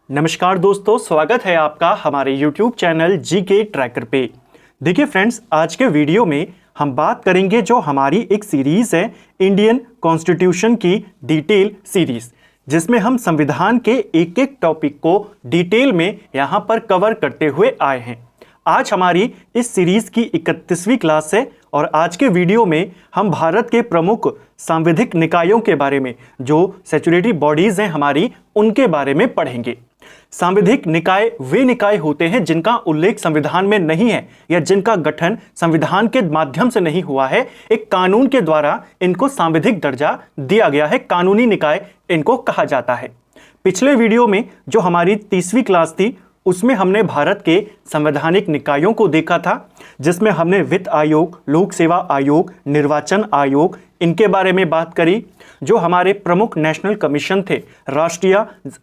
नमस्कार दोस्तों, स्वागत है आपका हमारे YouTube चैनल जीके ट्रैकर पे। देखिए फ्रेंड्स, आज के वीडियो में हम बात करेंगे जो हमारी एक सीरीज़ है इंडियन कॉन्स्टिट्यूशन की डिटेल सीरीज़, जिसमें हम संविधान के एक एक टॉपिक को डिटेल में यहाँ पर कवर करते हुए आए हैं। आज हमारी इस सीरीज़ की 31वीं क्लास है और आज के वीडियो में हम भारत के प्रमुख सांविधिक निकायों के बारे में, जो स्टैट्यूटरी बॉडीज़ हैं हमारी, उनके बारे में पढ़ेंगे। सांविधिक निकाय वे निकाय होते हैं जिनका उल्लेख संविधान में नहीं है या जिनका गठन संविधान के माध्यम से नहीं हुआ है। एक कानून के द्वारा इनको सांविधिक दर्जा दिया गया है, कानूनी निकाय इनको कहा जाता है। पिछले वीडियो में जो हमारी 30वीं क्लास थी उसमें हमने भारत के संवैधानिक निकायों को देखा था, जिसमें हमने वित्त आयोग, लोक सेवा आयोग, निर्वाचन आयोग, इनके बारे में बात करी। जो हमारे प्रमुख नेशनल कमीशन थे, राष्ट्रीय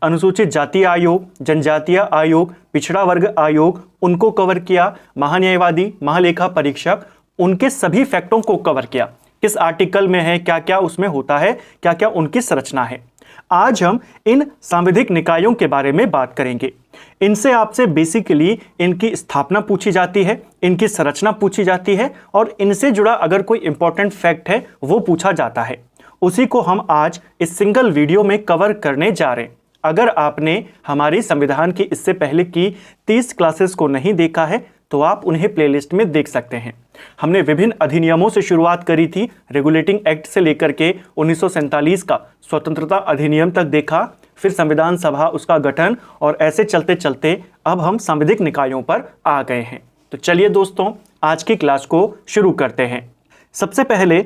अनुसूचित जाति आयोग, जनजातीय आयोग, पिछड़ा वर्ग आयोग, उनको कवर किया। महान्यायवादी, महालेखा परीक्षक, उनके सभी फैक्टों को कवर किया। किस आर्टिकल में है, क्या क्या उसमें होता है, क्या क्या उनकी संरचना है। आज हम इन सांविधिक निकायों के बारे में बात करेंगे। इनसे आपसे बेसिकली इनकी स्थापना पूछी जाती है, इनकी संरचना पूछी जाती है और इनसे जुड़ा अगर कोई इंपॉर्टेंट फैक्ट है वो पूछा जाता है। उसी को हम आज इस सिंगल वीडियो में कवर करने जा रहे हैं। अगर आपने हमारी संविधान की इससे पहले की 30 क्लासेस को नहीं देखा है तो आप उन्हें प्लेलिस्ट में देख सकते हैं। हमने विभिन्न अधिनियमों से शुरुआत करी थी, रेगुलेटिंग एक्ट से लेकर के 1947 का स्वतंत्रता अधिनियम तक देखा, फिर संविधान सभा, उसका गठन, और ऐसे चलते चलते अब हम सांविधिक निकायों पर आ गए हैं। तो चलिए दोस्तों, आज की क्लास को शुरू करते हैं। सबसे पहले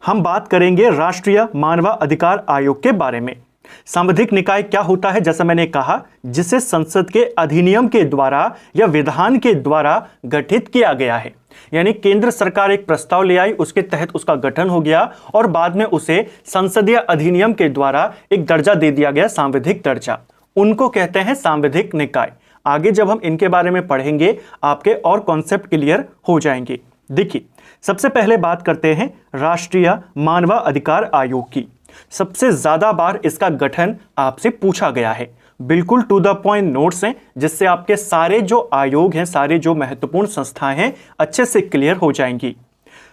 हम बात करेंगे राष्ट्रीय मानवाधिकार आयोग के बारे में। सांविधिक निकाय क्या होता है? जैसा मैंने कहा, जिसे संसद के अधिनियम के द्वारा या विधान के द्वारा गठित किया गया है। यानी केंद्र सरकार एक प्रस्ताव ले आई, उसके तहत उसका गठन हो गया और बाद में उसे संसदीय अधिनियम के द्वारा एक दर्जा दे दिया गया, सांविधिक दर्जा। उनको कहते हैं सांविधिक निकाय। आगे जब हम इनके बारे में पढ़ेंगे आपके और कॉन्सेप्ट क्लियर हो जाएंगे। देखिए, सबसे पहले बात करते हैं राष्ट्रीय मानवाधिकार आयोग की। सबसे ज्यादा बार इसका गठन आपसे पूछा गया है। बिल्कुल टू द पॉइंट नोट्स हैं, जिससे आपके सारे जो आयोग हैं, सारे जो महत्वपूर्ण संस्थाएं हैं, अच्छे से क्लियर हो जाएंगी।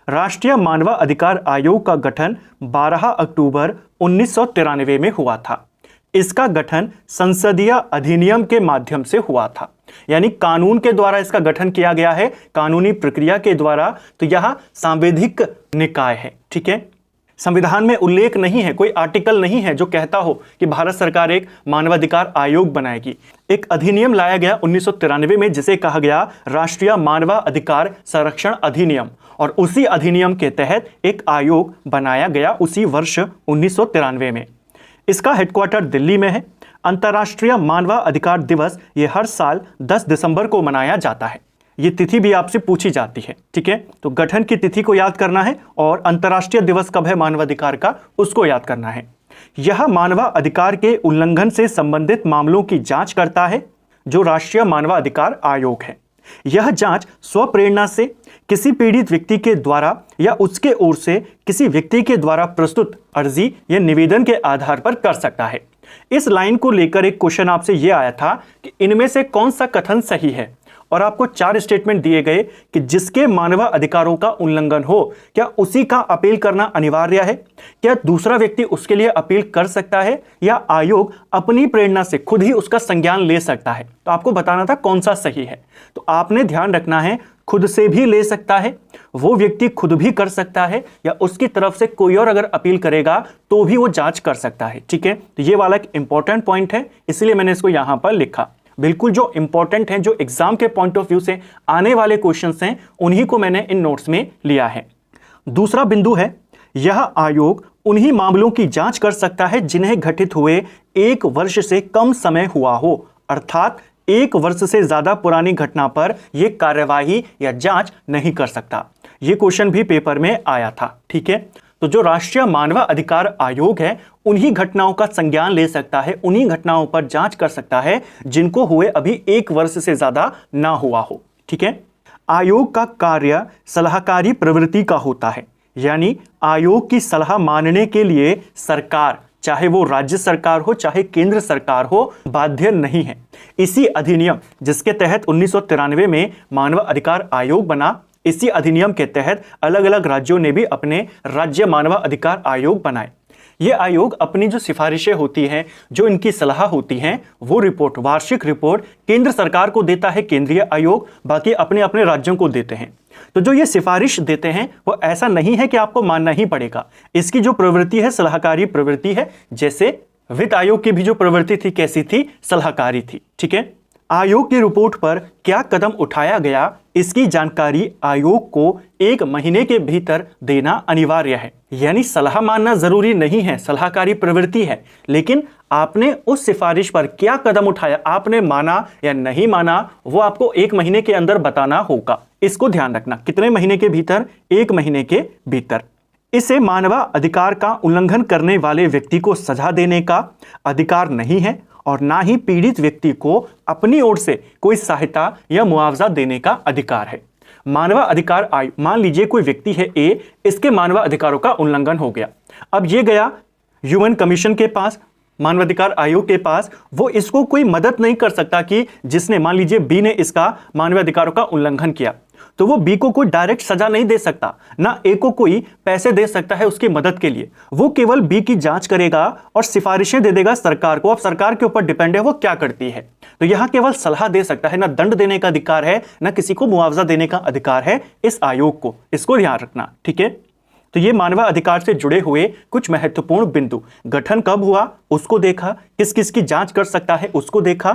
राष्ट्रीय मानवाधिकार आयोग का गठन 12 अक्टूबर 1993 में हुआ था। इसका गठन संसदीय अधिनियम के माध्यम से हुआ था, यानी कानून के द्वारा इसका गठन किया गया है, कानूनी प्रक्रिया के द्वारा। तो यह सांविधिक निकाय है। ठीक है, संविधान में उल्लेख नहीं है, कोई आर्टिकल नहीं है जो कहता हो कि भारत सरकार एक मानवाधिकार आयोग बनाएगी। एक अधिनियम लाया गया 1993 में, जिसे कहा गया राष्ट्रीय मानवाधिकार संरक्षण अधिनियम, और उसी अधिनियम के तहत एक आयोग बनाया गया उसी वर्ष 1993 में। इसका हेडक्वार्टर दिल्ली में है। अंतर्राष्ट्रीय मानवाधिकार दिवस ये हर साल 10 दिसंबर को मनाया जाता है। ये तिथि भी आपसे पूछी जाती है। ठीक है, तो गठन की तिथि को याद करना है और अंतर्राष्ट्रीय दिवस कब है मानवाधिकार का, उसको याद करना है। यह मानवाधिकार के उल्लंघन से संबंधित मामलों की जांच करता है, जो राष्ट्रीय मानवाधिकार आयोग है। यह जांच स्वप्रेरणा से किसी पीड़ित व्यक्ति के द्वारा या उसके ओर से किसी व्यक्ति के द्वारा प्रस्तुत अर्जी या निवेदन के आधार पर कर सकता है। इस लाइन को लेकर एक क्वेश्चन आपसे यह आया था कि इनमें से कौन सा कथन सही है, और आपको 4 स्टेटमेंट दिए गए कि जिसके मानवाधिकारों का उल्लंघन हो, क्या उसी का अपील करना अनिवार्य है, क्या दूसरा व्यक्ति उसके लिए अपील कर सकता है, या आयोग अपनी प्रेरणा से खुद ही उसका संज्ञान ले सकता है। तो आपको बताना था कौन सा सही है। तो आपने ध्यान रखना है, खुद से भी ले सकता है, वो व्यक्ति खुद भी कर सकता है, या उसकी तरफ से कोई और अगर अपील करेगा तो भी वो जांच कर सकता है। ठीक है, तो ये वाला एक इंपॉर्टेंट पॉइंट है, इसलिए मैंने इसको यहां पर लिखा। बिल्कुल जो इंपॉर्टेंट हैं, जो एग्जाम के पॉइंट ऑफ व्यू से आने वाले क्वेश्चंस हैं, उन्हीं को मैंने इन नोट्स में लिया है। दूसरा बिंदु है, यह आयोग उन्हीं मामलों की जांच कर सकता है जिन्हें घटित हुए 1 वर्ष से कम समय हुआ हो, अर्थात 1 वर्ष से ज्यादा पुरानी घटना पर यह कार्यवाही या जांच नहीं कर सकता। यह क्वेश्चन भी पेपर में आया था। ठीक है, तो जो राष्ट्रीय मानवाधिकार आयोग है, उन्हीं घटनाओं का संज्ञान ले सकता है, उन्हीं घटनाओं पर जांच कर सकता है जिनको हुए अभी 1 वर्ष से ज्यादा ना हुआ हो। ठीक है, आयोग का कार्य सलाहकारी प्रवृत्ति का होता है, यानी आयोग की सलाह मानने के लिए सरकार चाहे वो राज्य सरकार हो चाहे केंद्र सरकार हो, बाध्य नहीं है। इसी अधिनियम जिसके तहत 1993 में मानव अधिकार आयोग बना, इसी अधिनियम के तहत अलग अलग राज्यों ने भी अपने राज्य मानव अधिकार आयोग बनाए। ये आयोग अपनी जो सिफारिशें होती हैं, जो इनकी सलाह होती हैं, वो रिपोर्ट, वार्षिक रिपोर्ट केंद्र सरकार को देता है केंद्रीय आयोग, बाकी अपने अपने राज्यों को देते हैं। तो जो ये सिफारिश देते हैं वो ऐसा नहीं है कि आपको मानना ही पड़ेगा। इसकी जो प्रवृत्ति है सलाहकारी प्रवृत्ति है, जैसे वित्त आयोग की भी जो प्रवृत्ति थी कैसी थी, सलाहकारी थी। ठीक है, आयोग की रिपोर्ट पर क्या कदम उठाया गया, इसकी जानकारी आयोग को 1 महीने के भीतर देना अनिवार्य है। यानी सलाह मानना जरूरी नहीं है, सलाहकारी प्रवृत्ति है, लेकिन आपने उस सिफारिश पर क्या कदम उठाया, आपने माना या नहीं माना, वो आपको 1 महीने के अंदर बताना होगा। इसको ध्यान रखना, कितने महीने के भीतर, 1 महीने के भीतर। इसे मानव अधिकार का उल्लंघन करने वाले व्यक्ति को सजा देने का अधिकार नहीं है और ना ही पीड़ित व्यक्ति को अपनी ओर से कोई सहायता या मुआवजा देने का अधिकार है। मानव अधिकार आयोग, मान लीजिए कोई व्यक्ति है ए, इसके मानव अधिकारों का उल्लंघन हो गया, अब ये गया ह्यूमन कमीशन के पास, मानवाधिकार आयोग के पास, वो इसको कोई मदद नहीं कर सकता कि जिसने, मान लीजिए बी ने इसका मानवाधिकारों का उल्लंघन किया, तो वो बी को कोई डायरेक्ट सजा नहीं दे सकता, ना ए को कोई पैसे दे सकता है उसकी मदद के लिए। वो केवल बी की जांच करेगा और सिफारिशें दे देगा सरकार को। अब सरकार के ऊपर डिपेंड है वो क्या करती है। तो यहां केवल सलाह दे सकता है, ना दंड देने का अधिकार है, ना किसी को मुआवजा देने का अधिकार है इस आयोग को। इसको ध्यान रखना, ठीक है। तो ये मानव अधिकार से जुड़े हुए कुछ महत्वपूर्ण बिंदु, गठन कब हुआ उसको देखा, किस किस की जांच कर सकता है उसको देखा,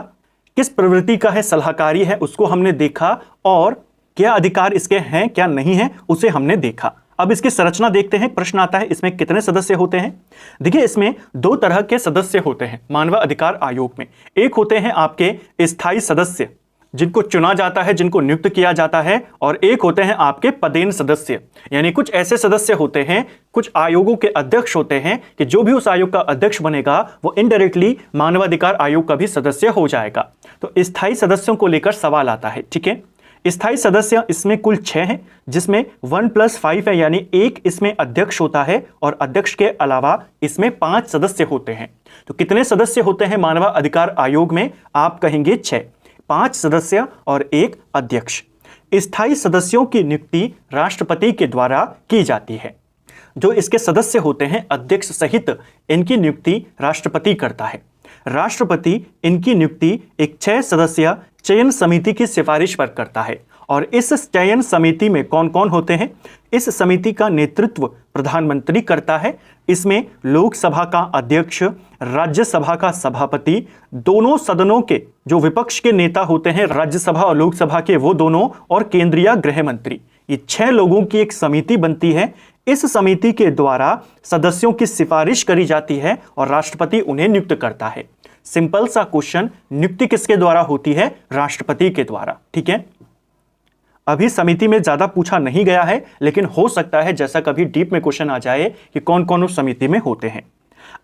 किस प्रवृत्ति का है, सलाहकारी है, उसको हमने देखा, और क्या अधिकार इसके हैं क्या नहीं है उसे हमने देखा। अब इसकी संरचना देखते हैं। प्रश्न आता है इसमें कितने सदस्य होते हैं। देखिए, इसमें 2 तरह के सदस्य होते हैं मानव अधिकार आयोग में। एक होते हैं आपके स्थायी सदस्य जिनको चुना जाता है, जिनको नियुक्त किया जाता है, और एक होते हैं आपके पदेन सदस्य, यानी कुछ ऐसे सदस्य होते हैं, कुछ आयोगों के अध्यक्ष होते हैं कि जो भी उस आयोग का अध्यक्ष बनेगा वो इनडायरेक्टली मानवाधिकार आयोग का भी सदस्य हो जाएगा। तो स्थायी सदस्यों को लेकर सवाल आता है, ठीक है। स्थायी सदस्य इसमें कुल 6 हैं, जिसमें 1+5 है, यानी 1 इसमें अध्यक्ष होता है और अध्यक्ष के अलावा इसमें 5 सदस्य होते हैं। तो कितने सदस्य होते हैं मानव अधिकार आयोग में, आप कहेंगे 6, 5 सदस्य और 1 अध्यक्ष। स्थायी सदस्यों की नियुक्ति राष्ट्रपति के द्वारा की जाती है। जो इसके सदस्य होते हैं अध्यक्ष सहित, इनकी नियुक्ति राष्ट्रपति करता है। राष्ट्रपति इनकी नियुक्ति एक 6 सदस्यीय चयन समिति की सिफारिश पर करता है। और इस चयन समिति में कौन कौन होते हैं, इस समिति का नेतृत्व प्रधानमंत्री करता है। इसमें लोकसभा का अध्यक्ष, राज्यसभा का सभापति, दोनों सदनों के जो विपक्ष के नेता होते हैं राज्यसभा और लोकसभा के, वो दोनों, और केंद्रीय गृह मंत्री, ये 6 लोगों की एक समिति बनती है। इस समिति के द्वारा सदस्यों की सिफारिश करी जाती है और राष्ट्रपति उन्हें नियुक्त करता है। सिंपल सा क्वेश्चन, नियुक्ति किसके द्वारा होती है, राष्ट्रपति के द्वारा, ठीक है। अभी समिति में ज्यादा पूछा नहीं गया है, लेकिन हो सकता है जैसा कभी डीप में क्वेश्चन आ जाए कि कौन कौन उस समिति में होते हैं।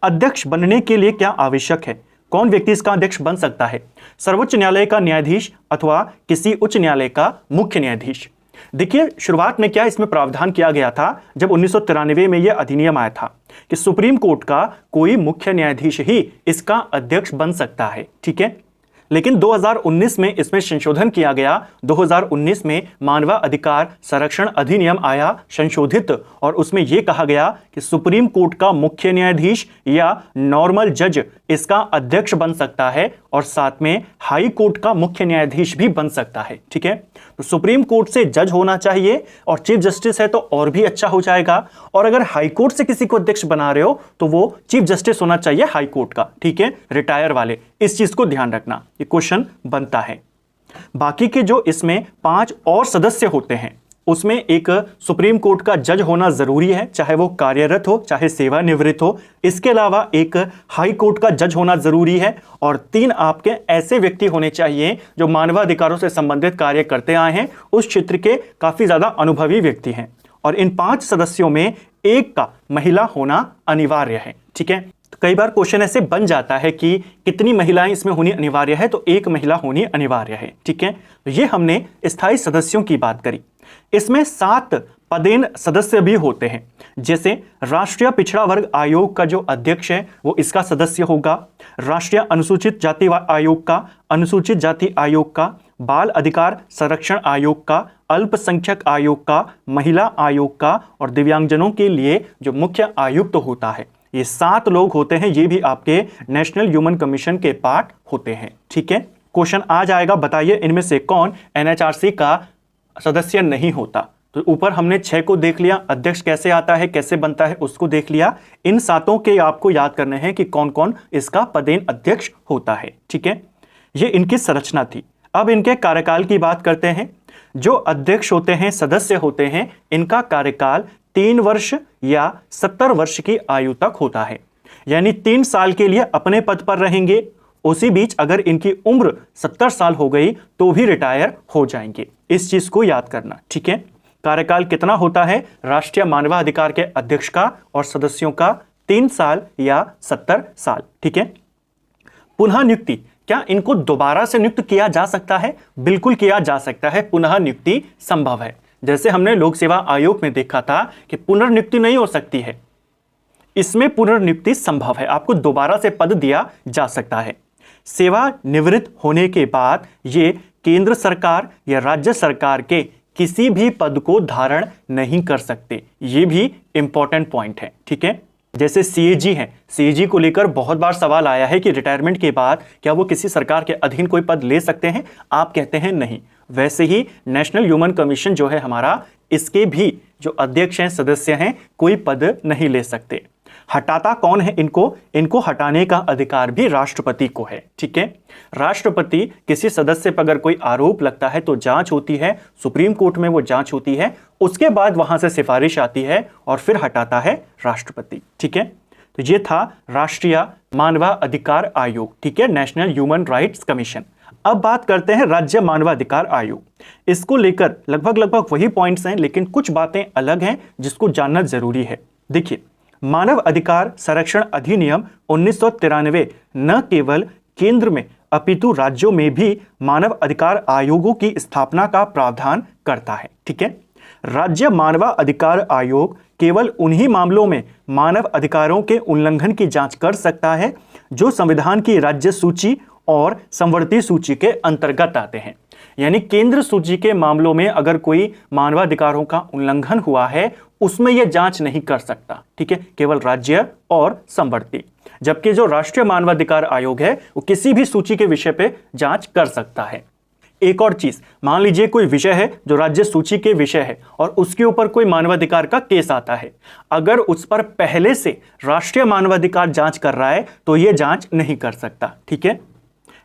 अध्यक्ष बनने के लिए क्या आवश्यक है, कौन व्यक्ति इसका अध्यक्ष बन सकता है, सर्वोच्च न्यायालय का न्यायाधीश अथवा किसी उच्च न्यायालय का मुख्य न्यायाधीश। देखिए, शुरुआत में क्या इसमें प्रावधान किया गया था, जब 1993 में यह अधिनियम आया था कि सुप्रीम कोर्ट का कोई मुख्य न्यायाधीश ही इसका अध्यक्ष बन सकता है, ठीक है। लेकिन 2019 में इसमें संशोधन किया गया। 2019 में मानव अधिकार संरक्षण अधिनियम आया संशोधित, और उसमें यह कहा गया कि सुप्रीम कोर्ट का मुख्य न्यायाधीश या नॉर्मल जज इसका अध्यक्ष बन सकता है, और साथ में हाई कोर्ट का मुख्य न्यायाधीश भी बन सकता है, ठीक है। तो सुप्रीम कोर्ट से जज होना चाहिए, और चीफ जस्टिस है तो और भी अच्छा हो जाएगा। और अगर हाई कोर्ट से किसी को अध्यक्ष बना रहे हो तो वो चीफ जस्टिस होना चाहिए हाई कोर्ट का, ठीक है, रिटायर वाले। इस चीज को ध्यान रखना, ये क्वेश्चन बनता है। बाकी के जो इसमें 5 और सदस्य होते हैं, उसमें एक सुप्रीम कोर्ट का जज होना जरूरी है, चाहे वो कार्यरत हो चाहे सेवानिवृत्त हो। इसके अलावा एक हाई कोर्ट का जज होना जरूरी है, और 3 आपके ऐसे व्यक्ति होने चाहिए जो मानवाधिकारों से संबंधित कार्य करते आए हैं, उस क्षेत्र के काफी ज्यादा अनुभवी व्यक्ति हैं। और इन 5 सदस्यों में एक का महिला होना अनिवार्य है, ठीक है। तो कई बार क्वेश्चन ऐसे बन जाता है कि कितनी महिलाएं इसमें होनी अनिवार्य है, तो एक महिला होनी अनिवार्य है, ठीक है। तो ये हमने स्थायी सदस्यों की बात करी। इसमें 7 पदेन सदस्य भी होते हैं। जैसे राष्ट्रीय पिछड़ा वर्ग आयोग का जो अध्यक्ष है वो इसका सदस्य होगा, राष्ट्रीय अनुसूचित जाति आयोग का, अनुसूचित जाति आयोग का, बाल अधिकार संरक्षण आयोग का, अल्पसंख्यक आयोग का, महिला आयोग का और दिव्यांगजनों के लिए जो मुख्य आयुक्त तो होता है। ये 7 लोग होते हैं, ये भी आपके नेशनल ह्यूमन कमीशन के पार्ट होते हैं। ठीक है, क्वेश्चन आ जाएगा, बताइए इनमें से कौन एनएचआरसी का सदस्य नहीं होता। तो ऊपर हमने 6 को देख लिया, अध्यक्ष कैसे आता है, कैसे बनता है उसको देख लिया। इन 7 के आपको याद करने हैं कि कौन कौन इसका पदेन अध्यक्ष होता है। ठीक है, ये इनकी संरचना थी। अब इनके कार्यकाल की बात करते हैं। जो अध्यक्ष होते हैं, सदस्य होते हैं, इनका कार्यकाल 3 वर्ष या 70 वर्ष की आयु तक होता है, यानी 3 साल के लिए अपने पद पर रहेंगे, उसी बीच अगर इनकी उम्र 70 साल हो गई तो भी रिटायर हो जाएंगे। इस चीज को याद करना। ठीक है, कार्यकाल कितना होता है राष्ट्रीय मानवाधिकार के अध्यक्ष का और सदस्यों का? 3 साल या 70 साल। ठीक है, पुनः नियुक्ति, क्या इनको दोबारा से नियुक्त किया जा सकता है? बिल्कुल किया जा सकता है, पुनः नियुक्ति संभव है। जैसे हमने लोक सेवा आयोग में देखा था कि पुनर्नियुक्ति नहीं हो सकती है, इसमें पुनर्नियुक्ति संभव है, आपको दोबारा से पद दिया जा सकता है। सेवा निवृत्त होने के बाद ये केंद्र सरकार या राज्य सरकार के किसी भी पद को धारण नहीं कर सकते, ये भी इंपॉर्टेंट पॉइंट है। ठीक है, जैसे सीएजी है, सीएजी को लेकर बहुत बार सवाल आया है कि रिटायरमेंट के बाद क्या वो किसी सरकार के अधीन कोई पद ले सकते हैं? आप कहते हैं नहीं। वैसे ही नेशनल ह्यूमन कमीशन जो है हमारा, इसके भी जो अध्यक्ष हैं, सदस्य हैं, कोई पद नहीं ले सकते। हटाता कौन है इनको? इनको हटाने का अधिकार भी राष्ट्रपति को है। ठीक है, राष्ट्रपति किसी सदस्य पर अगर कोई आरोप लगता है तो जांच होती है, सुप्रीम कोर्ट में वो जांच होती है, उसके बाद वहां से सिफारिश आती है और फिर हटाता है राष्ट्रपति। ठीक है, तो ये था राष्ट्रीय मानवाधिकार आयोग। ठीक है, नेशनल ह्यूमन राइट्स कमीशन। अब बात करते हैं राज्य मानवाधिकार आयोग। इसको लेकर लगभग वही पॉइंट्स हैं, लेकिन कुछ बातें अलग हैं जिसको जानना जरूरी है। देखिए, मानव अधिकार संरक्षण अधिनियम 1993 न केवल केंद्र में अपितु राज्यों में भी मानव अधिकार आयोगों की स्थापना का प्रावधान करता है। ठीक है, राज्य मानव अधिकार आयोग केवल उन्हीं मामलों में मानव अधिकारों के उल्लंघन की जांच कर सकता है जो संविधान की राज्य सूची और संवर्ती सूची के अंतर्गत आते हैं। यानी केंद्र सूची के मामलों में अगर कोई मानवाधिकारों का उल्लंघन हुआ है उसमें यह जांच नहीं कर सकता। ठीक है, केवल राज्य और संवर्ती। जबकि जो राष्ट्रीय मानवाधिकार आयोग है वो किसी भी सूची के विषय पे जांच कर सकता है। एक और चीज, मान लीजिए कोई विषय है जो राज्य सूची के विषय है और उसके ऊपर कोई मानवाधिकार का केस आता है, अगर उस पर पहले से राष्ट्रीय मानवाधिकार जांच कर रहा है तो यह जांच नहीं कर सकता। ठीक है,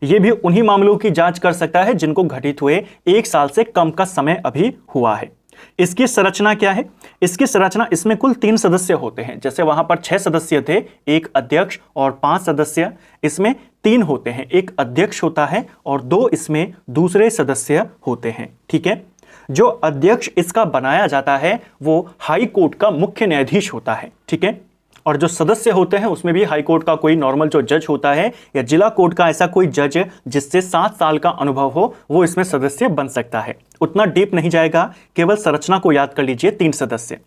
यह भी उन्हीं मामलों की जांच कर सकता है जिनको घटित हुए 1 साल से कम का समय अभी हुआ है। इसकी संरचना क्या है? इसकी संरचना, इसमें कुल 3 सदस्य होते हैं। जैसे वहां पर 6 सदस्य थे, 1 अध्यक्ष और 5 सदस्य, इसमें 3 होते हैं, 1 अध्यक्ष होता है और 2 इसमें दूसरे सदस्य होते हैं। ठीक है, जो अध्यक्ष इसका बनाया जाता है वो हाई कोर्ट का मुख्य न्यायाधीश होता है। ठीक है, और जो सदस्य होते हैं उसमें भी हाई कोर्ट का कोई नॉर्मल जो जज होता है या जिला कोर्ट का ऐसा कोई जज जिससे 7 साल का अनुभव हो, वो इसमें सदस्य बन सकता है। उतना डीप नहीं जाएगा, केवल संरचना को याद कर लीजिए। 3 सदस्य,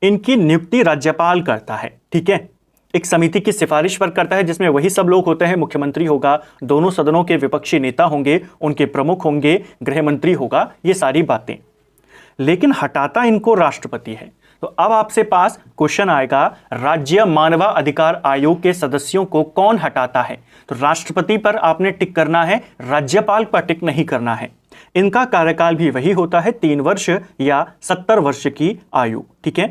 इनकी नियुक्ति राज्यपाल करता है। ठीक है, एक समिति की सिफारिश पर करता है जिसमें वही सब लोग होते हैं, मुख्यमंत्री होगा, दोनों सदनों के विपक्षी नेता होंगे, उनके प्रमुख होंगे, गृह मंत्री होगा, ये सारी बातें। लेकिन हटाता इनको राष्ट्रपति है। तो अब आपसे पास क्वेश्चन आएगा, राज्य मानवाधिकार आयोग के सदस्यों को कौन हटाता है? तो राष्ट्रपति पर आपने टिक करना है, राज्यपाल पर टिक नहीं करना है। इनका कार्यकाल भी वही होता है, 3 वर्ष या 70 वर्ष की आयु। ठीक है,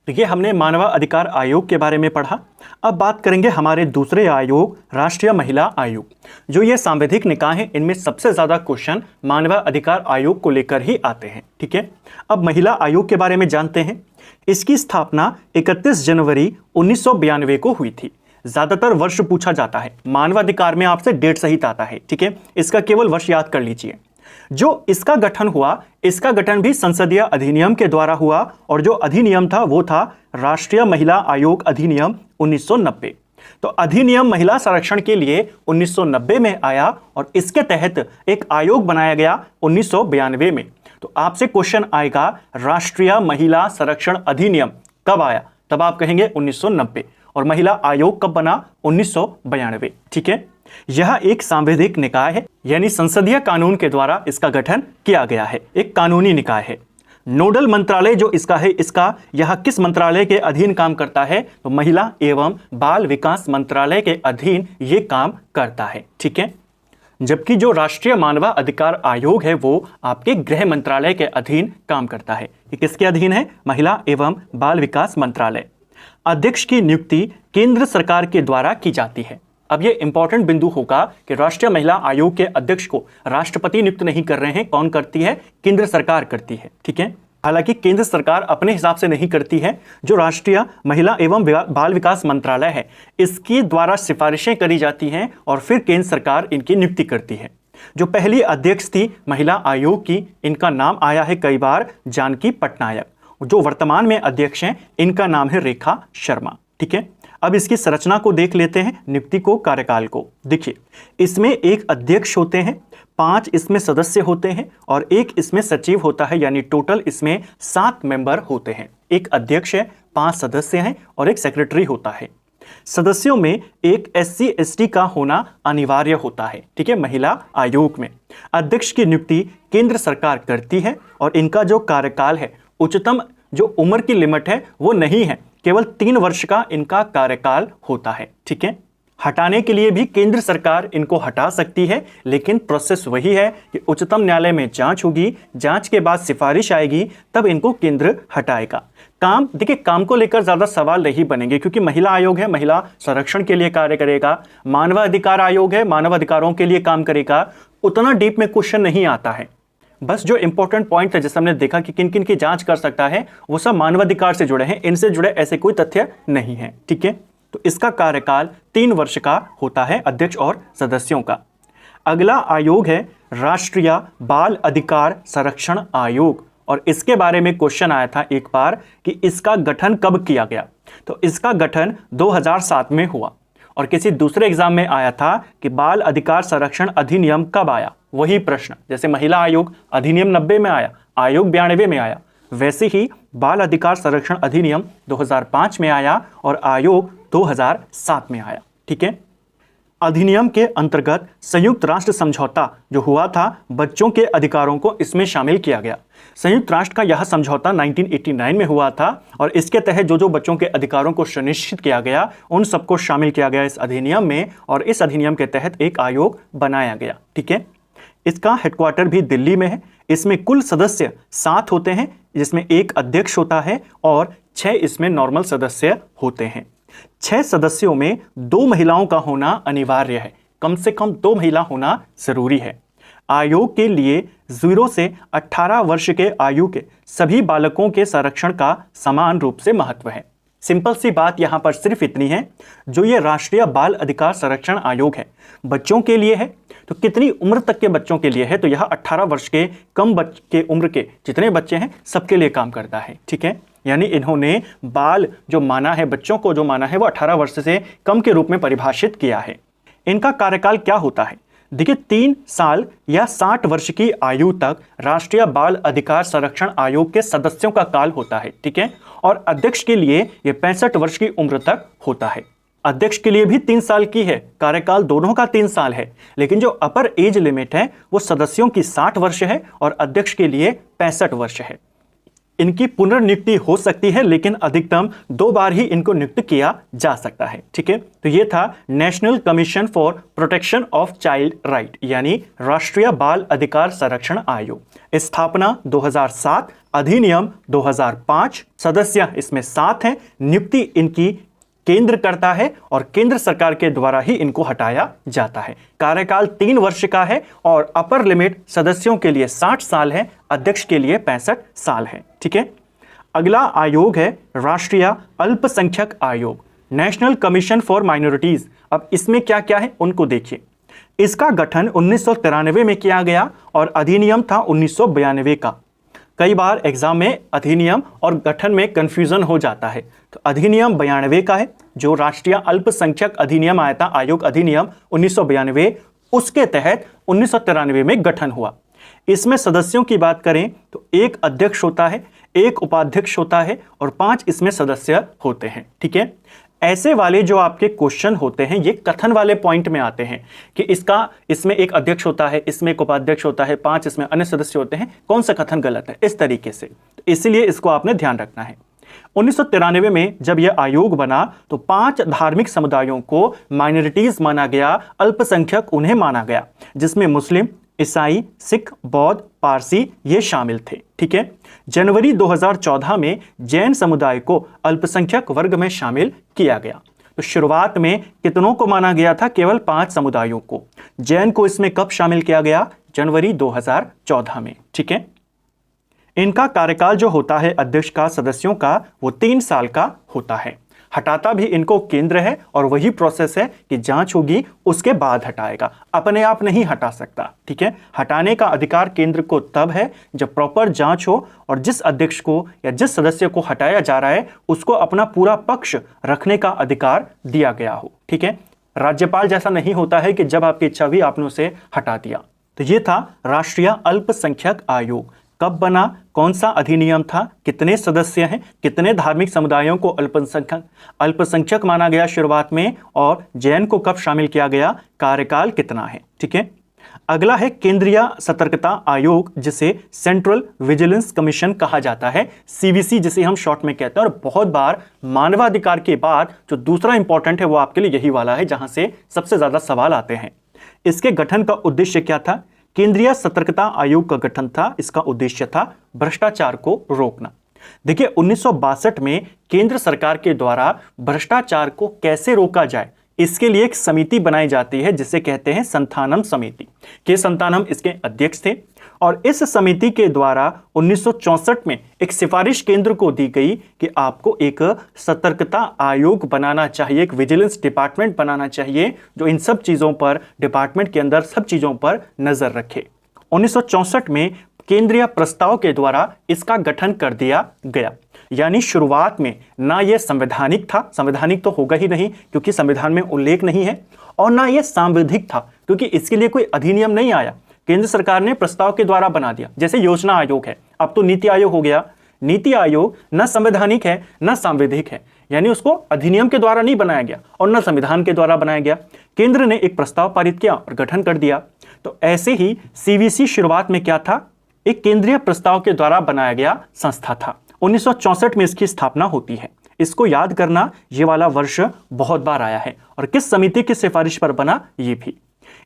तो ये हमने मानवाधिकार आयोग के बारे में पढ़ा। अब बात करेंगे हमारे दूसरे आयोग, राष्ट्रीय महिला आयोग। जो ये सांविधिक निकाय हैं, इनमें सबसे ज्यादा क्वेश्चन मानवाधिकार आयोग को लेकर ही आते हैं। ठीक है, अब महिला आयोग के बारे में जानते हैं। इसकी स्थापना 31 जनवरी 1992 को हुई थी। ज्यादातर वर्ष पूछा जाता है, मानवाधिकार में आपसे डेट सहित आता है। ठीक है, इसका केवल वर्ष याद कर लीजिए। जो इसका गठन हुआ, इसका गठन भी संसदीय अधिनियम के द्वारा हुआ और जो अधिनियम था वो था राष्ट्रीय महिला आयोग अधिनियम 1990। तो अधिनियम महिला संरक्षण के लिए 1990 में आया और इसके तहत एक आयोग बनाया गया 1992 में। तो आपसे क्वेश्चन आएगा राष्ट्रीय महिला संरक्षण अधिनियम कब आया, तब आप कहेंगे 1990। और महिला आयोग कब बना, 1992। ठीक है, यह एक सांविधिक निकाय है, यानी संसदीय कानून के द्वारा इसका गठन किया गया है, एक कानूनी निकाय है। नोडल मंत्रालय जो इसका है, यह किस मंत्रालय के अधीन काम करता है, तो महिला एवं बाल विकास मंत्रालय के अधीन ये काम करता है। ठीक है, जबकि जो राष्ट्रीय मानव अधिकार आयोग है वो आपके गृह मंत्रालय के अधीन काम करता है। ये किसके अधीन है, महिला एवं बाल विकास मंत्रालय। अध्यक्ष की नियुक्ति केंद्र सरकार के द्वारा की जाती है। अब ये इंपॉर्टेंट बिंदु होगा कि राष्ट्रीय महिला आयोग के अध्यक्ष को राष्ट्रपति नियुक्त नहीं कर रहे हैं, कौन करती है, केंद्र सरकार करती है। ठीक है, हालांकि केंद्र सरकार अपने हिसाब से नहीं करती है, जो राष्ट्रीय महिला एवं बाल विकास मंत्रालय है इसके द्वारा सिफारिशें करी जाती हैं और फिर केंद्र सरकार इनकी नियुक्ति करती है। जो पहली अध्यक्ष थी महिला आयोग की, इनका नाम आया है कई बार, जानकी पटनायक। जो वर्तमान में अध्यक्ष हैं इनका नाम है रेखा शर्मा। ठीक है, अब इसकी संरचना को देख लेते हैं, नियुक्ति को, कार्यकाल को। देखिए, इसमें एक अध्यक्ष होते हैं, 5 इसमें सदस्य होते हैं और 1 इसमें सचिव होता है, यानी टोटल इसमें 7 मेंबर होते हैं। एक अध्यक्ष है, 5 सदस्य हैं और एक सेक्रेटरी होता है। सदस्यों में एक SC ST का होना अनिवार्य होता है। ठीक है, महिला आयोग में अध्यक्ष की नियुक्ति केंद्र सरकार करती है और इनका जो कार्यकाल है, उच्चतम जो उम्र की लिमिट है वो नहीं है, केवल 3 वर्ष का इनका कार्यकाल होता है। ठीक है, हटाने के लिए भी केंद्र सरकार इनको हटा सकती है, लेकिन प्रोसेस वही है कि उच्चतम न्यायालय में जांच होगी, जांच के बाद सिफारिश आएगी, तब इनको केंद्र हटाएगा। काम, देखिए, काम को लेकर ज्यादा सवाल नहीं बनेंगे क्योंकि महिला आयोग है, महिला संरक्षण के लिए कार्य करेगा। मानव अधिकार आयोग है, मानव अधिकारों के लिए काम करेगा। उतना डीप में क्वेश्चन नहीं आता है। बस जो इंपॉर्टेंट पॉइंट है, जैसे हमने देखा कि किन किन की जांच कर सकता है, वो सब मानवाधिकार से जुड़े हैं, इनसे जुड़े ऐसे कोई तथ्य नहीं है। ठीक है, तो इसका कार्यकाल 3 वर्ष का होता है, अध्यक्ष और सदस्यों का। अगला आयोग है राष्ट्रीय बाल अधिकार संरक्षण आयोग, और इसके बारे में क्वेश्चन आया था एक बार कि इसका गठन कब किया गया, तो इसका गठन 2007 में हुआ। और किसी दूसरे एग्जाम में आया था कि बाल अधिकार संरक्षण अधिनियम कब आया, वही प्रश्न। जैसे महिला आयोग अधिनियम 90 में आया, आयोग 92 में आया, वैसे ही बाल अधिकार संरक्षण अधिनियम 2005 में आया और आयोग 2007 में आया। ठीक है, अधिनियम के अंतर्गत संयुक्त राष्ट्र समझौता जो हुआ था, बच्चों के अधिकारों को इसमें शामिल किया गया। संयुक्त राष्ट्र का यह समझौता 1989 में हुआ था और इसके तहत जो जो बच्चों के अधिकारों को सुनिश्चित किया गया, उन सबको शामिल किया गया इस अधिनियम में, और इस अधिनियम के तहत एक आयोग बनाया गया। ठीक है, इसका हेडक्वार्टर भी दिल्ली में है। इसमें कुल सदस्य 7 होते हैं, जिसमें 1 अध्यक्ष होता है और 6 इसमें नॉर्मल सदस्य होते हैं। 6 सदस्यों में 2 महिलाओं का होना अनिवार्य है, कम से कम 2 महिला होना जरूरी है। आयोग के लिए 0 से 18 वर्ष के आयु के सभी बालकों के संरक्षण का समान रूप से महत्व है। सिंपल सी बात यहां पर सिर्फ इतनी है, जो ये राष्ट्रीय बाल अधिकार संरक्षण आयोग है, बच्चों के लिए है। तो कितनी उम्र तक के बच्चों के लिए है, तो यह 18 वर्ष के कम के उम्र के जितने बच्चे हैं सबके लिए काम करता है। ठीक है, यानी इन्होंने बाल जो माना है, बच्चों को जो माना है, वो 18 वर्ष से कम के रूप में परिभाषित किया है। इनका कार्यकाल क्या होता है, देखिए, 3 साल या 60 वर्ष की आयु तक राष्ट्रीय बाल अधिकार संरक्षण आयोग के सदस्यों का काल होता है। ठीक है, और अध्यक्ष के लिए यह 65 वर्ष की उम्र तक होता है। अध्यक्ष के लिए भी 3 साल की है, कार्यकाल दोनों का 3 साल है, लेकिन जो अपर एज लिमिट है वो सदस्यों की 60 वर्ष है और अध्यक्ष के लिए 65 वर्ष है। इनकी पुनर्नियुक्ति हो सकती है, लेकिन अधिकतम 2 बार ही इनको नियुक्त किया जा सकता है। ठीक है, तो ये था national commission for protection of child right, यानी राष्ट्रीय बाल अधिकार संरक्षण आयोग। स्थापना 2007, अधिनियम 2005, सदस्य इसमें 7 हैं। नियुक्ति इनकी केंद्र करता है और केंद्र सरकार के द्वारा ही इनको हटाया जाता है। कार्यकाल 3 वर्ष का है और अपर लिमिट सदस्यों के लिए 60 साल है, अध्यक्ष के लिए 65 साल है। ठीक है, अगला आयोग है राष्ट्रीय अल्पसंख्यक आयोग, नेशनल कमीशन फॉर माइनॉरिटीज। अब इसमें क्या क्या है उनको देखिए। इसका गठन 1993 में किया गया और अधिनियम था 1992 का। कई बार एग्जाम में अधिनियम और गठन में कंफ्यूजन हो जाता है, तो अधिनियम 92 का है, जो राष्ट्रीय अल्पसंख्यक अधिनियम आया था, आयोग अधिनियम 1992, उसके तहत 1993 में गठन हुआ। इसमें सदस्यों की बात करें तो एक अध्यक्ष होता है, एक उपाध्यक्ष होता है और 5 इसमें सदस्य होते हैं। ठीक है, ऐसे वाले जो आपके क्वेश्चन होते हैं ये कथन वाले पॉइंट में आते हैं कि इसमें एक अध्यक्ष होता है, इसमें एक उपाध्यक्ष होता है, 5 इसमें अन्य सदस्य होते हैं, कौन सा कथन गलत है, इस तरीके से। तो इसीलिए इसको आपने ध्यान रखना है। 1993 में जब यह आयोग बना तो 5 धार्मिक समुदायों को माइनॉरिटीज माना गया, अल्पसंख्यक उन्हें माना गया, जिसमें मुस्लिम, ईसाई, सिख, बौद्ध, पारसी ये शामिल थे। ठीक है, जनवरी 2014 में जैन समुदाय को अल्पसंख्यक वर्ग में शामिल किया गया। तो शुरुआत में कितनों को माना गया था? केवल 5 समुदायों को। जैन को इसमें कब शामिल किया गया? जनवरी 2014 में। ठीक है, इनका कार्यकाल जो होता है अध्यक्ष का, सदस्यों का, वो 3 साल का होता है। हटाता भी इनको केंद्र है और वही प्रोसेस है कि जांच होगी उसके बाद हटाएगा, अपने आप नहीं हटा सकता। ठीक है, हटाने का अधिकार केंद्र को तब है जब प्रॉपर जांच हो और जिस अध्यक्ष को या जिस सदस्य को हटाया जा रहा है उसको अपना पूरा पक्ष रखने का अधिकार दिया गया हो। ठीक है, राज्यपाल जैसा नहीं होता है कि जब आपकी इच्छा हुई आपने उसे हटा दिया। तो ये था राष्ट्रीय अल्पसंख्यक आयोग। कब बना, कौन सा अधिनियम था, कितने सदस्य हैं, कितने धार्मिक समुदायों को अल्पसंख्यक माना गया शुरुआत में, और जैन को कब शामिल किया गया, कार्यकाल कितना है। ठीक है, अगला है केंद्रीय सतर्कता आयोग, जिसे सेंट्रल विजिलेंस कमीशन कहा जाता है, सीवीसी जिसे हम शॉर्ट में कहते हैं। और बहुत बार मानवाधिकार के बाद जो दूसरा इंपॉर्टेंट है वो आपके लिए यही वाला है जहां से सबसे ज्यादा सवाल आते हैं। इसके गठन का उद्देश्य क्या था? केंद्रीय सतर्कता आयोग का गठन था, इसका उद्देश्य था भ्रष्टाचार को रोकना। देखिए 1962 में केंद्र सरकार के द्वारा भ्रष्टाचार को कैसे रोका जाए इसके लिए एक समिति बनाई जाती है जिसे कहते हैं संथानम समिति। के संतानम इसके अध्यक्ष थे और इस समिति के द्वारा 1964 में एक सिफारिश केंद्र को दी गई कि आपको एक सतर्कता आयोग बनाना चाहिए, एक विजिलेंस डिपार्टमेंट बनाना चाहिए जो इन सब चीजों पर, डिपार्टमेंट के अंदर सब चीजों पर नजर रखे। 1964 में केंद्रीय प्रस्ताव के द्वारा इसका गठन कर दिया गया। यानी शुरुआत में ना यह संवैधानिक था, संवैधानिक तो होगा ही नहीं क्योंकि संविधान में उल्लेख नहीं है, और ना यह सांविधिक था क्योंकि इसके लिए कोई अधिनियम नहीं आया, केंद्र सरकार ने प्रस्ताव के द्वारा बना दिया। जैसे योजना आयोग है, अब तो नीति आयोग हो गया। नीति आयोग न संवैधानिक है न सांविधिक है, यानी उसको अधिनियम के द्वारा नहीं बनाया गया और न संविधान के द्वारा बनाया गया। केंद्र ने एक प्रस्ताव पारित किया और गठन कर दिया। तो ऐसे ही सीवीसी शुरुआत में क्या था? एक केंद्रीय प्रस्ताव के द्वारा बनाया गया संस्था था। 1964 में इसकी स्थापना होती है। इसको याद करना, ये वाला वर्ष बहुत बार आया है। और किस समिति की सिफारिश पर बना, ये भी।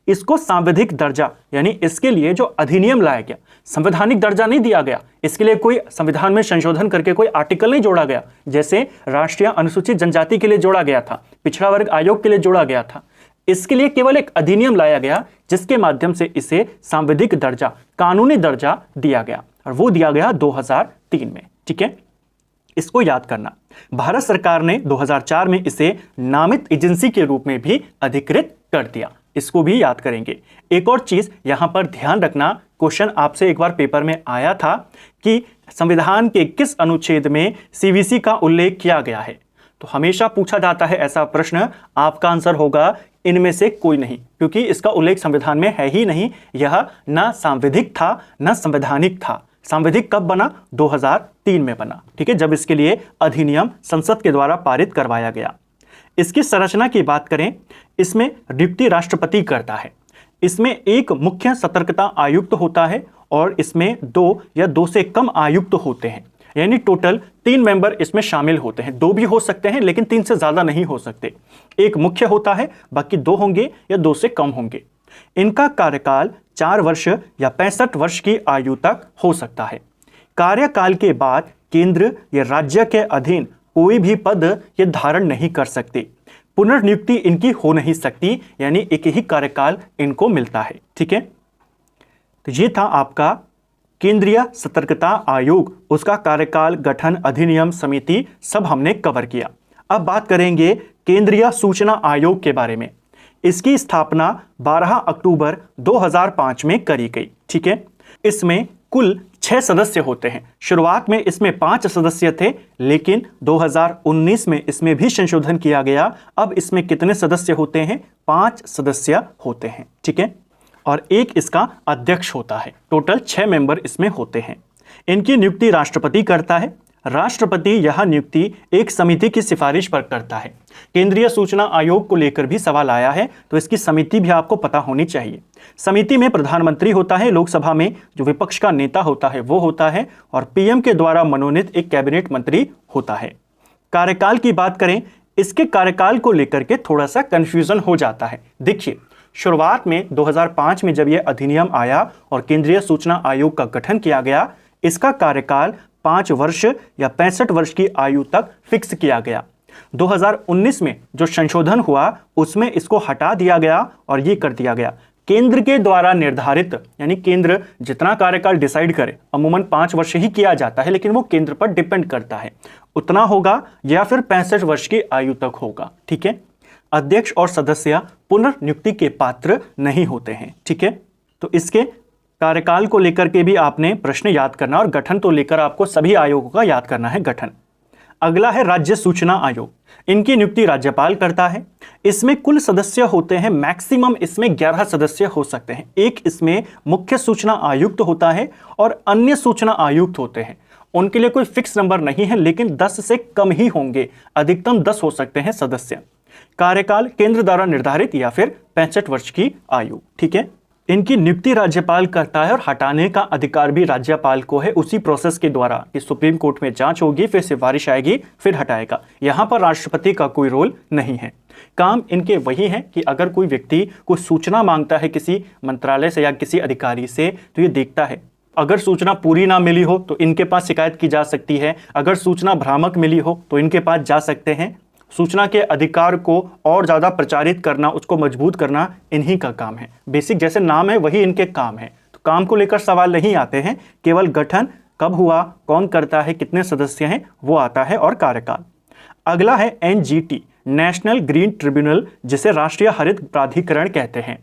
इसको सांविधिक दर्जा, यानी इसके लिए जो अधिनियम लाया गया, संवैधानिक दर्जा नहीं दिया गया। इसके लिए कोई संविधान में संशोधन करके कोई आर्टिकल नहीं जोड़ा गया, जैसे राष्ट्रीय अनुसूचित जनजाति के लिए जोड़ा गया था, पिछड़ा वर्ग आयोग के लिए जोड़ा गया था। इसके लिए केवल एक अधिनियम लाया गया जिसके माध्यम से इसे सांविधिक दर्जा, कानूनी दर्जा दिया गया, और वो दिया गया 2003 में। ठीक है, इसको याद करना। भारत सरकार ने 2004 में इसे नामित एजेंसी के रूप में भी अधिकृत कर दिया, इसको भी याद करेंगे। एक और चीज यहां पर ध्यान रखना, क्वेश्चन आपसे एक बार पेपर में आया था कि संविधान के किस अनुच्छेद में सीवीसी का उल्लेख किया गया है। तो हमेशा पूछा जाता है ऐसा प्रश्न, आपका आंसर होगा इनमें से कोई नहीं, क्योंकि इसका उल्लेख संविधान में है ही नहीं। यह ना सांविधिक था ना संवैधानिक था। सांविधिक कब बना? 2003 में बना। ठीक है, जब इसके लिए अधिनियम संसद के द्वारा पारित करवाया गया। इसकी संरचना की बात करें, इसमें नियुक्ति राष्ट्रपति करता है। इसमें एक मुख्य सतर्कता आयुक्त होता है और इसमें 2 या 2 से कम आयुक्त होते हैं, यानी टोटल 3 मेंबर इसमें शामिल होते हैं। 2 भी हो सकते हैं लेकिन 3 से ज्यादा नहीं हो सकते। एक मुख्य होता है, बाकी 2 होंगे या 2 से कम होंगे। इनका कार्यकाल 4 वर्ष या 65 वर्ष की आयु तक हो सकता है। कार्यकाल के बाद केंद्र या राज्य के अधीन कोई भी पद ये धारण नहीं कर सकते। पुनर्नियुक्ति इनकी हो नहीं सकती, यानी एक ही कार्यकाल इनको मिलता है। ठीक है, तो ये था आपका केंद्रीय सतर्कता आयोग, उसका कार्यकाल, गठन, अधिनियम, समिति सब हमने कवर किया। अब बात करेंगे केंद्रीय सूचना आयोग के बारे में। इसकी स्थापना 12 अक्टूबर 2005 में करी गई। ठीक है, इसमें कुल 6 सदस्य होते हैं। शुरुआत में इसमें 5 सदस्य थे, लेकिन 2019 में इसमें भी संशोधन किया गया। अब इसमें कितने सदस्य होते हैं? 5 सदस्य होते हैं। ठीक है, और एक इसका अध्यक्ष होता है। टोटल 6 मेंबर इसमें होते हैं। इनकी नियुक्ति राष्ट्रपति करता है। राष्ट्रपति यह नियुक्ति एक समिति की सिफारिश पर करता है। केंद्रीय सूचना आयोग को लेकर भी सवाल आया है, तो इसकी समिति भी आपको पता होनी चाहिए। समिति में प्रधानमंत्री होता है, लोकसभा में जो विपक्ष का नेता होता है वो होता है, और पीएम के द्वारा मनोनीत एक कैबिनेट मंत्री होता है। कार्यकाल की बात करें, इसके कार्यकाल को लेकर के थोड़ा सा कंफ्यूजन हो जाता है। देखिए, शुरुआत में 2005 में जब यह अधिनियम आया और केंद्रीय सूचना आयोग का गठन किया गया, इसका कार्यकाल 5 वर्ष या 65 वर्ष की आयु तक फिक्स किया गया। 2019 में जो संशोधन हुआ उसमें इसको हटा दिया गया और ये कर दिया गया केंद्र के द्वारा निर्धारित, यानी केंद्र जितना कार्यकाल डिसाइड करे, अमूमन 5 वर्ष ही किया जाता है, लेकिन वो केंद्र पर डिपेंड करता है, उतना होगा या फिर 65 वर्ष की आयु तक होगा। ठीक है। अध्यक्ष और सदस्य पुनर्नियुक्ति के पात्र नहीं होते हैं। ठीक है। तो इसके कार्यकाल को लेकर के भी आपने प्रश्न याद करना, और गठन तो लेकर आपको सभी आयोगों का याद करना है गठन। अगला है राज्य सूचना आयोग। इनकी नियुक्ति राज्यपाल करता है। इसमें कुल सदस्य होते हैं, मैक्सिमम इसमें 11 सदस्य हो सकते हैं। एक इसमें मुख्य सूचना आयुक्त होता है और अन्य सूचना आयुक्त होते हैं। उनके लिए कोई फिक्स नंबर नहीं है, लेकिन 10 से कम ही होंगे, अधिकतम 10 हो सकते हैं सदस्य। कार्यकाल केंद्र द्वारा निर्धारित या फिर 65 वर्ष की आयु। ठीक है। इनकी नियुक्ति राज्यपाल करता है और हटाने का अधिकार भी राज्यपाल को है, उसी प्रोसेस के द्वारा कि सुप्रीम कोर्ट में जांच होगी, फिर सिफारिश आएगी, फिर हटाएगा। यहां पर राष्ट्रपति का कोई रोल नहीं है। काम इनके वही है कि अगर कोई व्यक्ति कोई सूचना मांगता है किसी मंत्रालय से या किसी अधिकारी से, तो ये देखता है, अगर सूचना पूरी ना मिली हो तो इनके पास शिकायत की जा सकती है, अगर सूचना भ्रामक मिली हो तो इनके पास जा सकते हैं। सूचना के अधिकार को और ज़्यादा प्रचारित करना, उसको मजबूत करना इन्हीं का काम है। बेसिक जैसे नाम है वही इनके काम है। तो काम को लेकर सवाल नहीं आते हैं, केवल गठन कब हुआ, कौन करता है, कितने सदस्य हैं, वो आता है, और कार्यकाल। अगला है एनजीटी, नेशनल ग्रीन ट्रिब्यूनल, जिसे राष्ट्रीय हरित प्राधिकरण कहते हैं।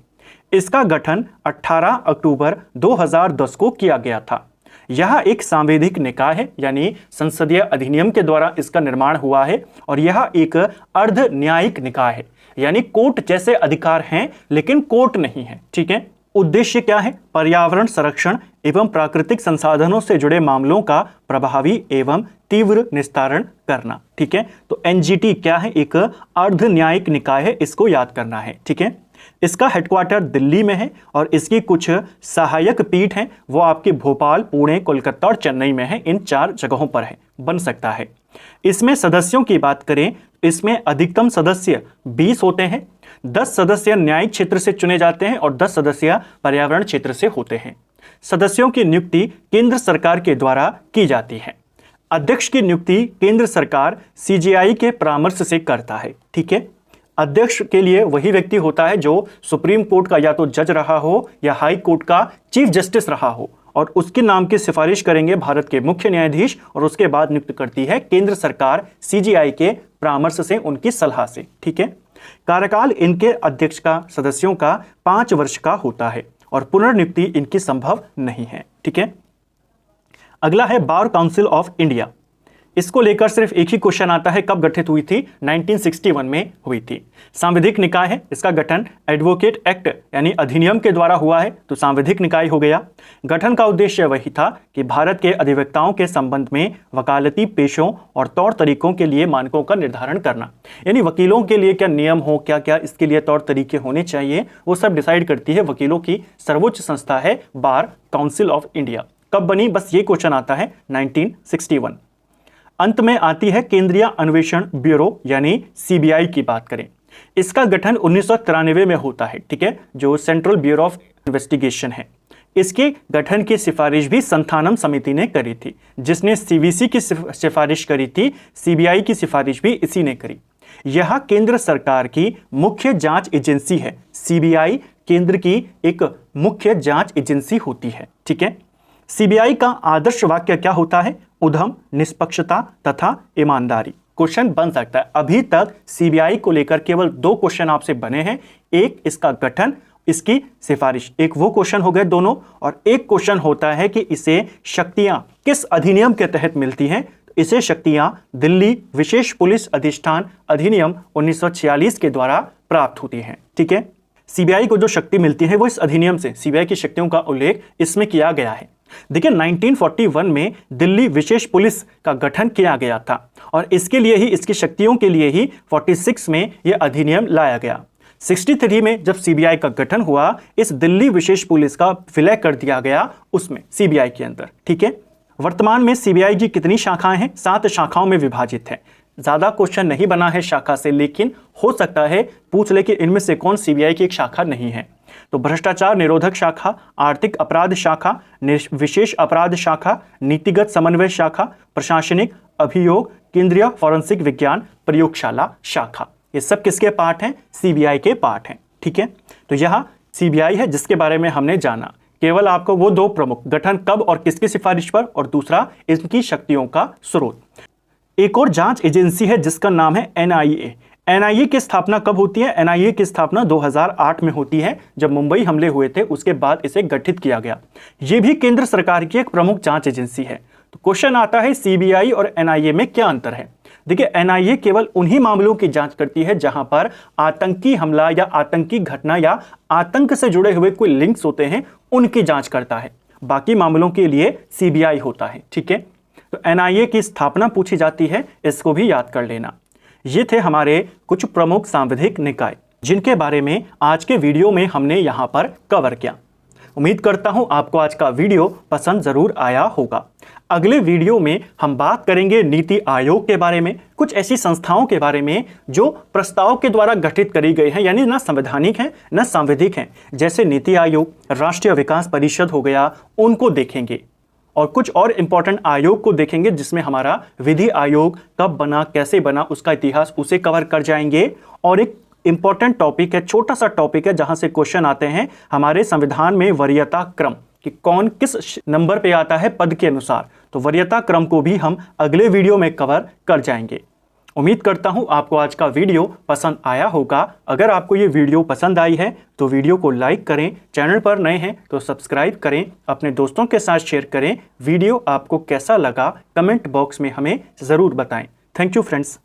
इसका गठन 18 अक्टूबर 2010 को किया गया था। यह एक सांविधिक निकाय है, यानी संसदीय अधिनियम के द्वारा इसका निर्माण हुआ है, और यह एक अर्ध न्यायिक निकाय है, यानी कोर्ट जैसे अधिकार हैं लेकिन कोर्ट नहीं है। ठीक है। उद्देश्य क्या है? पर्यावरण संरक्षण एवं प्राकृतिक संसाधनों से जुड़े मामलों का प्रभावी एवं तीव्र निस्तारण करना। ठीक है। तो एनजीटी क्या है? एक अर्ध न्यायिक निकाय है, इसको याद करना है। ठीक है। इसका हेडक्वार्टर दिल्ली में है और इसकी कुछ सहायक पीठ हैं, वो आपके भोपाल, पुणे, कोलकाता और चेन्नई में है। इन 4 जगहों पर है, बन सकता है। इसमें सदस्यों की बात करें, इसमें अधिकतम सदस्य 20 होते हैं। 10 सदस्य न्यायिक क्षेत्र से चुने जाते हैं और 10 सदस्य पर्यावरण क्षेत्र से होते हैं। सदस्यों की नियुक्ति केंद्र सरकार के द्वारा की जाती है। अध्यक्ष की नियुक्ति केंद्र सरकार सीजीआई के परामर्श से करता है। ठीक है। अध्यक्ष के लिए वही व्यक्ति होता है जो सुप्रीम कोर्ट का या तो जज रहा हो या हाई कोर्ट का चीफ जस्टिस रहा हो, और उसके नाम की सिफारिश करेंगे भारत के मुख्य न्यायाधीश, और उसके बाद नियुक्त करती है केंद्र सरकार सीजीआई के परामर्श से, उनकी सलाह से। ठीक है। कार्यकाल इनके अध्यक्ष का, सदस्यों का 5 वर्ष का होता है और पुनर्नियुक्ति इनकी संभव नहीं है। ठीक है। अगला है बार काउंसिल ऑफ इंडिया। इसको लेकर सिर्फ एक ही क्वेश्चन आता है, कब गठित हुई थी? 1961 में हुई थी। सांविधिक निकाय है, इसका गठन एडवोकेट एक्ट यानी अधिनियम के द्वारा हुआ है, तो सांविधिक निकाय हो गया। गठन का उद्देश्य वही था कि भारत के अधिवक्ताओं के संबंध में वकालती पेशों और तौर तरीकों के लिए मानकों का निर्धारण करना, यानी वकीलों के लिए क्या नियम हो, क्या क्या इसके लिए तौर तरीके होने चाहिए, वो सब डिसाइड करती है वकीलों की सर्वोच्च संस्था है बार काउंसिल ऑफ इंडिया। कब बनी? बस ये क्वेश्चन आता है 1961। अंत में आती है केंद्रीय अन्वेषण ब्यूरो यानी सीबीआई की बात करें। इसका गठन 1993 में होता है। ठीक है। जो सेंट्रल ब्यूरो ऑफ इन्वेस्टिगेशन है, इसके गठन की सिफारिश भी संथानम समिति ने करी थी। जिसने सीवीसी की सिफारिश करी थी, सीबीआई की सिफारिश भी इसी ने करी। यह केंद्र सरकार की मुख्य जांच एजेंसी है। सीबीआई केंद्र की एक मुख्य जांच एजेंसी होती है। ठीक है। सीबीआई का आदर्श वाक्य क्या होता है? उद्यम, निष्पक्षता तथा ईमानदारी। क्वेश्चन बन सकता है। अभी तक सीबीआई को लेकर केवल 2 क्वेश्चन आपसे बने हैं, एक इसका गठन, इसकी सिफारिश, एक वो क्वेश्चन हो गए दोनों, और एक क्वेश्चन होता है कि इसे शक्तियां किस अधिनियम के तहत मिलती हैं। इसे शक्तियां दिल्ली विशेष पुलिस अधिष्ठान अधिनियम 1946 के द्वारा प्राप्त होती हैं। ठीक है। सीबीआई को जो शक्ति मिलती है वो इस अधिनियम से, सीबीआई की शक्तियों का उल्लेख इसमें किया गया है। देखिए 1941 में दिल्ली विशेष पुलिस का गठन किया गया था और इसके लिए ही, इसकी शक्तियों के लिए ही 46 में यह अधिनियम लाया गया। 63 में जब सीबीआई का गठन हुआ, इस दिल्ली विशेष पुलिस का विलय कर दिया गया उसमें, सीबीआई के अंदर। ठीक है, वर्तमान में सीबीआई की कितनी शाखाएं हैं? 7 शाखाओं में विभाजित है। ज्यादा क्वेश्चन नहीं बना है शाखा से, लेकिन हो सकता है पूछ ले कि इनमें से कौन सीबीआई की एक शाखा नहीं है। तो भ्रष्टाचार निरोधक शाखा, आर्थिक अपराध शाखा, विशेष अपराध शाखा, नीतिगत समन्वय शाखा, प्रशासनिक अभियोग, केंद्रीय फॉरेंसिक विज्ञान प्रयोगशाला शाखा। ये सब किसके पार्ट हैं? सीबीआई के पार्ट हैं। ठीक है, तो यह सीबीआई है जिसके बारे में हमने जाना। केवल आपको वो 2 प्रमुख, गठन कब और किसकी सिफारिश पर, और दूसरा इनकी शक्तियों का स्रोत। एक और जांच एजेंसी है जिसका नाम है एनआईए। एनआईए की स्थापना कब होती है? एनआईए की स्थापना 2008 में होती है, जब मुंबई हमले हुए थे उसके बाद इसे गठित किया गया। यह भी केंद्र सरकार की एक प्रमुख जांच एजेंसी है। तो क्वेश्चन आता है सीबीआई और एनआईए में क्या अंतर है? देखिए एनआईए केवल उन्हीं मामलों की जांच करती है जहां पर आतंकी हमला या आतंकी घटना या आतंक से जुड़े हुए कोई लिंक्स होते हैं, उनकी जांच करता है। बाकी मामलों के लिए सीबीआई होता है। ठीक है, तो एनआईए की स्थापना पूछी जाती है, इसको भी याद कर लेना। ये थे हमारे कुछ प्रमुख सांविधिक निकाय जिनके बारे में आज के वीडियो में हमने यहां पर कवर किया। उम्मीद करता हूं आपको आज का वीडियो पसंद जरूर आया होगा। अगले वीडियो में हम बात करेंगे नीति आयोग के बारे में, कुछ ऐसी संस्थाओं के बारे में जो प्रस्ताव के द्वारा गठित करी गई हैं, यानी ना संवैधानिक हैं ना सांविधिक हैं, जैसे नीति आयोग, राष्ट्रीय विकास परिषद हो गया, उनको देखेंगे। और कुछ और इंपॉर्टेंट आयोग को देखेंगे जिसमें हमारा विधि आयोग कब बना, कैसे बना, उसका इतिहास, उसे कवर कर जाएंगे। और एक इंपॉर्टेंट टॉपिक है, छोटा सा टॉपिक है जहां से क्वेश्चन आते हैं हमारे संविधान में, वरीयता क्रम, कि कौन किस नंबर पे आता है पद के अनुसार। तो वरीयता क्रम को भी हम अगले वीडियो में कवर कर जाएंगे। उम्मीद करता हूं आपको आज का वीडियो पसंद आया होगा। अगर आपको ये वीडियो पसंद आई है तो वीडियो को लाइक करें, चैनल पर नए हैं तो सब्सक्राइब करें, अपने दोस्तों के साथ शेयर करें। वीडियो आपको कैसा लगा कमेंट बॉक्स में हमें ज़रूर बताएं। Thank you friends.